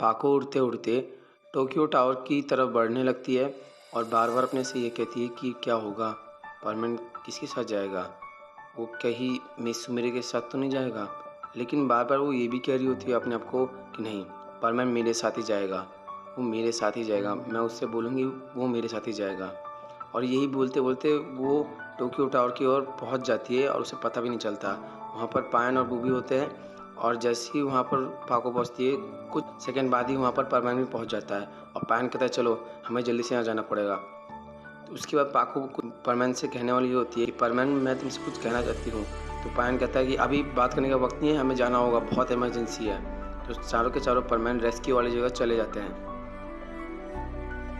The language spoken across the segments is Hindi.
पाको उड़ते उड़ते टोक्यो टावर की तरफ बढ़ने लगती है और बार बार अपने से ये कहती है कि क्या होगा, परमानेंट किसके साथ जाएगा, वो कहीं मिस सुमेरे के साथ तो नहीं जाएगा। लेकिन बार बार वो ये भी कह रही होती है अपने आप को कि नहीं, परमानेंट मेरे साथ ही जाएगा, वो मेरे साथ ही जाएगा, मैं उससे बोलूँगी वो मेरे साथ ही जाएगा। और यही बोलते बोलते वो टोक्यो टावर की ओर पहुंच जाती है और उसे पता भी नहीं चलता। वहाँ पर पायन और बूबी होते हैं और जैसे ही वहाँ पर पाको पहुँचती है कुछ सेकंड बाद ही वहाँ पर परमान भी पहुँच जाता है और पायन कहता है चलो हमें जल्दी से यहाँ जाना पड़ेगा। तो उसके बाद पाको परमान से कहने वाली होती है कि परमान मैं तुमसे कुछ कहना चाहती हूँ। तो पायन कहता है कि अभी बात करने का वक्त नहीं है, हमें जाना होगा, बहुत इमरजेंसी है। तो चारों के चारों परमान रेस्क्यू वाली जगह चले जाते हैं।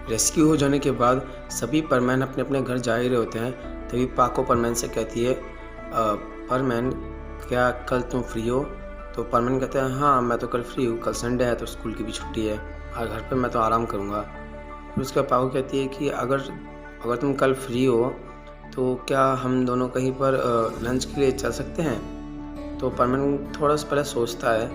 रेस्क्यू हो जाने के बाद सभी परमैन अपने अपने घर जा ही रहे होते हैं। तभी पाको परमैन से कहती है परमैन क्या कल तुम फ्री हो? तो परमैन कहता है हाँ मैं तो कल फ्री हूँ, कल संडे है तो स्कूल की भी छुट्टी है और घर पे मैं तो आराम करूँगा। फिर उसके बाद पाको कहती है कि अगर तुम कल फ्री हो तो क्या हम दोनों कहीं पर लंच के लिए चल सकते हैं? तो परमैन थोड़ा सा पहले सोचता है,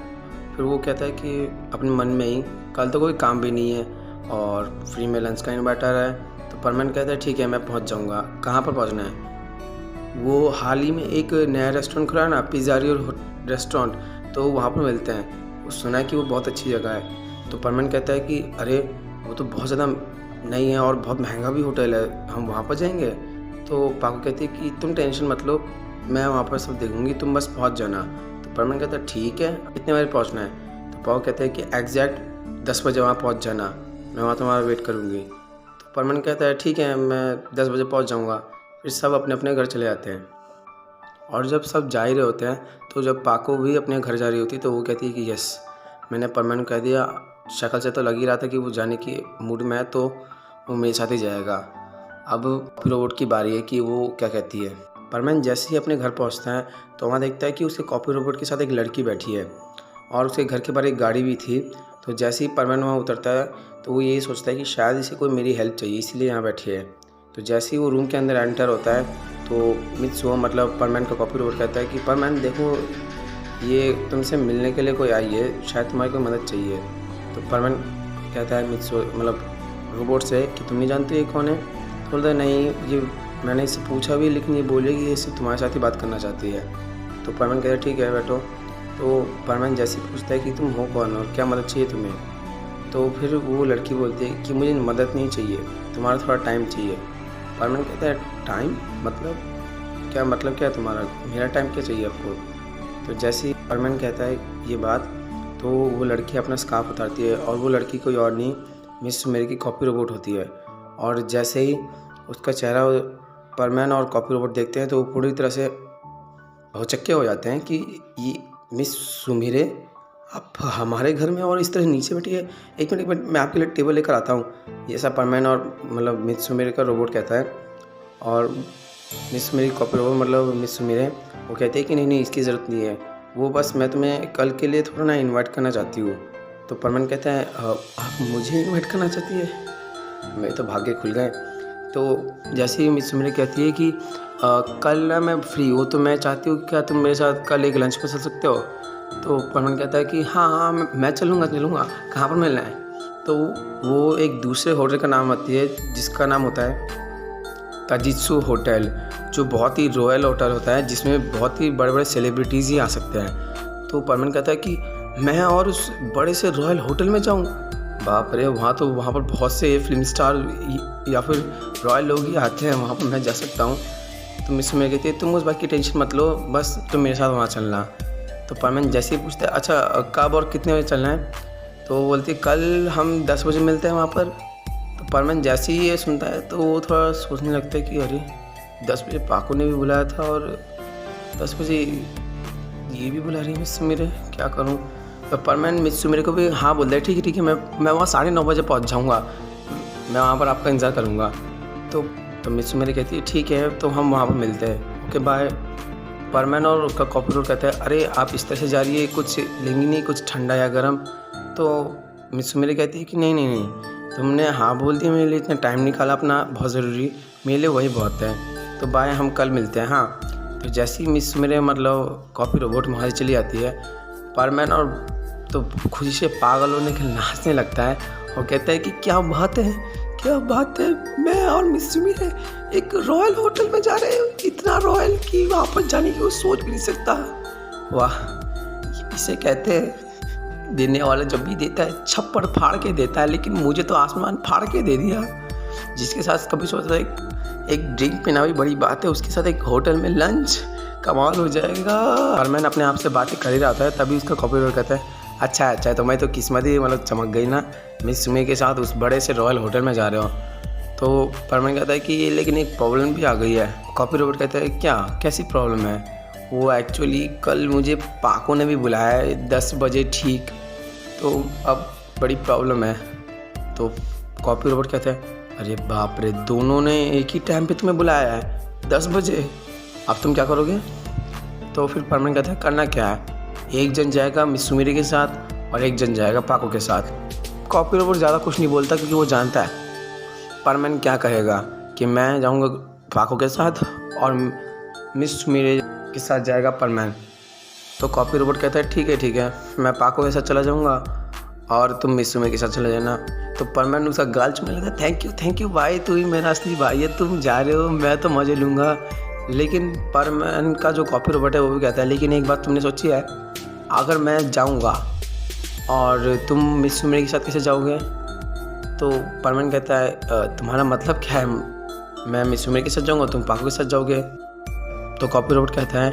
फिर वो कहता है कि अपने मन में ही कल तो कोई काम भी नहीं है और फ्री में लंच का इन्वाइटर है। तो परमैन कहता है ठीक है मैं पहुंच जाऊंगा। कहाँ पर पहुंचना है? वो हाल ही में एक नया रेस्टोरेंट खुला है ना, पिज़्ज़ारियो रेस्टोरेंट, तो वहाँ पर मिलते हैं। वो सुना है कि वो बहुत अच्छी जगह है। तो परमैन कहता है कि अरे वो तो बहुत ज़्यादा नई है और बहुत महंगा भी होटल है, हम वहाँ पर जाएंगे। तो पाको कहती है कि तुम टेंशन मत लो, मैं वहाँ पर सब देखूँगी, तुम बस पहुँच जाना। तो परमैन कहता है ठीक है, कितने बजे पहुँचना है? तो पाको कहता है कि एग्जैक्ट 10 बजे वहाँ पहुँच जाना, मैं वहाँ तुम्हारा वेट करूँगी। तो परमैन कहता है ठीक है मैं 10 बजे पहुँच जाऊँगा। फिर सब अपने अपने घर चले जाते हैं। और जब सब जा ही रहे होते हैं तो जब पाको भी अपने घर जा रही होती है तो वो कहती है कि यस, मैंने परमैन को कह दिया, शक्ल से तो लग ही रहा था कि वो जाने की मूड में है, तो वो मेरे साथ ही जाएगा। अब रोबोट की बारी है कि वो क्या कहती है। परमैन जैसे ही अपने घर पहुँचता है तो वहाँ देखता है कि उसके कॉपी रोबोट के साथ एक लड़की बैठी है और उसके घर के बाहर एक गाड़ी भी थी। तो जैसे ही परमैन वहाँ उतरता है तो वो यही सोचता है कि शायद इसे कोई मेरी हेल्प चाहिए इसलिए यहाँ बैठी है। तो जैसे ही वो रूम के अंदर एंटर होता है तो मित्सुओ मतलब परमैन का कॉपी रोबोट कहता है कि परमैन देखो ये तुमसे मिलने के लिए कोई आई है, शायद तुम्हारी कोई मदद चाहिए। तो परमैन कहता है मित्सुओ मतलब रोबोट से कि तुम नहीं जानते ये कौन है? तो बोलता है नहीं, ये मैंने इससे पूछा भी लेकिन ये बोले कि ये सिर्फ तुम्हारे साथ ही बात करना चाहती है। तो परमैन कहता है ठीक है बैठो। तो परमैन जैसे पूछता है कि तुम हो कौन और क्या मदद चाहिए तुम्हें? तो फिर वो लड़की बोलती है कि मुझे मदद नहीं चाहिए, तुम्हारा थोड़ा टाइम चाहिए। परमैन कहता है टाइम मतलब क्या? मतलब क्या है तुम्हारा? मेरा टाइम क्या चाहिए आपको? तो जैसे ही परमैन कहता है ये बात तो वो लड़की अपना स्कार्फ उतारती है और वो लड़की कोई और नहीं मिस सुमेरे की कॉपी रोबोट होती है। और जैसे ही उसका चेहरा परमैन और कॉपी रोबोट देखते हैं तो वो पूरी तरह से भौचक्के हो जाते हैं कि ये मिस सुमेरे आप हमारे घर में और इस तरह नीचे बैठी है। एक मिनट मैं आपके लिए टेबल लेकर आता हूँ, ये ऐसा परमैन और मतलब मिस सुमेरे का रोबोट कहता है। और मिस सुमेरे कॉपी रोबोट मतलब मिस सुमेरे वो कहते हैं कि नहीं इसकी ज़रूरत नहीं है, वो बस मैं तुम्हें कल के लिए थोड़ा ना इनवाइट करना चाहती हूँ। तो परमैन कहता है आप मुझे इनवाइट करना चाहती है? मेरे तो भाग्य खुल गए। तो जैसे ही मिस सुमेरे कहती है कि कल ना मैं फ्री हूँ तो मैं चाहती हूँ क्या तुम मेरे साथ कल एक लंच पर चल सकते हो? तो परमैन कहता है कि हाँ मैं चलूँगा। कहाँ पर मिलना है? तो वो एक दूसरे होटल का नाम आती है जिसका नाम होता है ताजित्सु होटल, जो बहुत ही रॉयल होटल होता है जिसमें बहुत ही बड़े बड़े सेलिब्रिटीज़ ही आ सकते हैं। तो परमैन कहता है कि मैं और उस बड़े से रॉयल होटल में जाऊँ? बाप रे, वहाँ पर बहुत से फिल्म स्टार या फिर रॉयल लोग ही आते हैं, वहाँ पर मैं जा सकता हूँ। तो मिस सुमेरे कहती है तुम उस बात की टेंशन मत लो, बस तुम मेरे साथ वहाँ चलना। तो परमैन जैसे ही पूछता है अच्छा कब और कितने बजे चलना है? तो वो बोलती है कल हम 10 बजे मिलते हैं वहाँ पर। तो परमैन जैसे ही ये सुनता है तो वो थोड़ा सोचने लगता है कि अरे 10 बजे पाको ने भी बुलाया था और 10 बजे ये भी बुला रही है मिस सुमेरे, क्या करूँ? तो परमैन मिस सुमेरे को भी हाँ बोलता है ठीक है मैं वहाँ 9:30 बजे पहुँच जाऊँगा, मैं वहाँ पर आपका इंतज़ार करूँगा। तो मिस सुमेरे कहती है ठीक है तो हम वहाँ पर मिलते हैं, ओके बाय। परमैन और उसका कॉपी रोबोट कहता है अरे आप इस तरह से जा रही है, कुछ लेंगी नहीं, कुछ ठंडा या गर्म? तो मिस सुमेरे कहती है कि नहीं तुमने हाँ बोल दिया, मेरे लिए इतना टाइम निकाला अपना, बहुत ज़रूरी, मेरे लिए वही बहुत है, तो बाय हम कल मिलते हैं हाँ। तो जैसे ही मिस सुमेरे मतलब कॉपी रोबोट वहाँ से चली आती है, परमैन और तो खुशी से पागल होने के नाचने लगता है और कहता है कि क्या बात है, क्या बात है, मैं और मिस सुमी है एक रॉयल होटल में जा रहे हैं, इतना रॉयल कि वहाँ पर जाने की वो सोच भी नहीं सकता। वाह, इसे कहते हैं देने वाला जब भी देता है छप्पड़ फाड़ के देता है, लेकिन मुझे तो आसमान फाड़ के दे दिया। जिसके साथ कभी सोचता है एक ड्रिंक पीना भी बड़ी बात है, उसके साथ एक होटल में लंच, कमाल हो जाएगा। और मैंने अपने आप से बातें कर ही रहा था, तभी उसका कॉपीराइटर कहता है अच्छा तो मैं तो किस्मत ही मतलब चमक गई ना, मिस सुमी के साथ उस बड़े से रॉयल होटल में जा रहे हो। तो परमान कहता है कि लेकिन एक प्रॉब्लम भी आ गई है। कॉपीराइटर कहता है क्या, कैसी प्रॉब्लम है? वो एक्चुअली कल मुझे पाको ने भी बुलाया है 10 बजे ठीक, तो अब बड़ी प्रॉब्लम है। तो कॉपीराइटर कहता है अरे बाप रे, दोनों ने एक ही टाइम पे तुम्हें बुलाया है 10 बजे, अब तुम क्या करोगे? तो फिर परमान कहता है करना क्या है, एक जन जाएगा मिस सुमी के साथ और एक जन जाएगा पाको के साथ। कॉपीराइटर ज़्यादा कुछ नहीं बोलता क्योंकि वो जानता है परमान क्या कहेगा कि मैं जाऊंगा पाको के साथ और मिस सुमी के साथ जाएगा परमान। तो कॉपीराइटर कहता है ठीक है मैं पाको के साथ चला जाऊंगा और तुम मिस सुमी के साथ चले जाना। तो परमान उसका गाल चुमने लगा, थैंक यू भाई, तू ही मेरा असली भाई है, तुम जा रहे हो मैं तो मज़े लूँगा। लेकिन परमान का जो कॉपीराइटर है वो भी कहता है लेकिन एक बात तुमने सोची है, अगर मैं जाऊंगा और तुम मिस सुमी के साथ कैसे जाओगे? तो परमान कहता है तुम्हारा मतलब क्या है, मैं मिस सुमी के साथ जाऊंगा तुम पाको के साथ जाओगे? तो कॉपीराइटर कहता है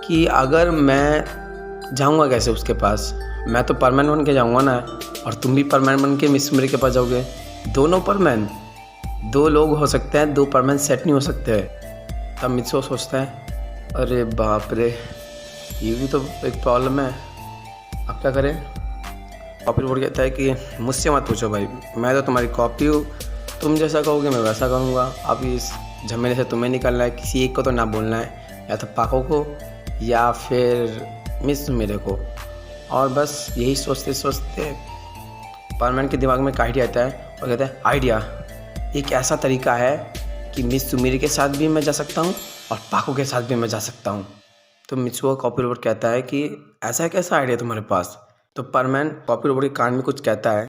कि अगर मैं जाऊंगा कैसे उसके पास, मैं तो परमान बन के जाऊंगा ना, और तुम भी परमान बन के मिस सुमी के पास जाओगे। दोनों परमान, 2 लोग हो सकते हैं, 2 परमान सेट नहीं हो सकते। तब मित्सो सोचता है अरे बाप रे, ये भी तो एक प्रॉब्लम है, अब क्या करें? कॉपीराइटर कहता है कि मुझसे मत पूछो भाई, मैं तो तुम्हारी कॉपी हूँ, तुम जैसा कहोगे मैं वैसा करूँगा। अब इस झमेले से तुम्हें निकलना है, किसी एक को तो ना बोलना है, या तो पाको को या फिर मिस सुमी को। और बस यही सोचते सोचते परमान के दिमाग में एक आइडिया आता है और कहता है आइडिया, एक ऐसा तरीका है कि मिस सुमी के साथ भी मैं जा सकता हूँ और पाको के साथ भी मैं जा सकता हूँ। तो मित्सुआ कॉपीराइटर कहता है कि ऐसा कैसा आइडिया तुम्हारे पास? तो परमान कॉपीराइटर के कान में कुछ कहता है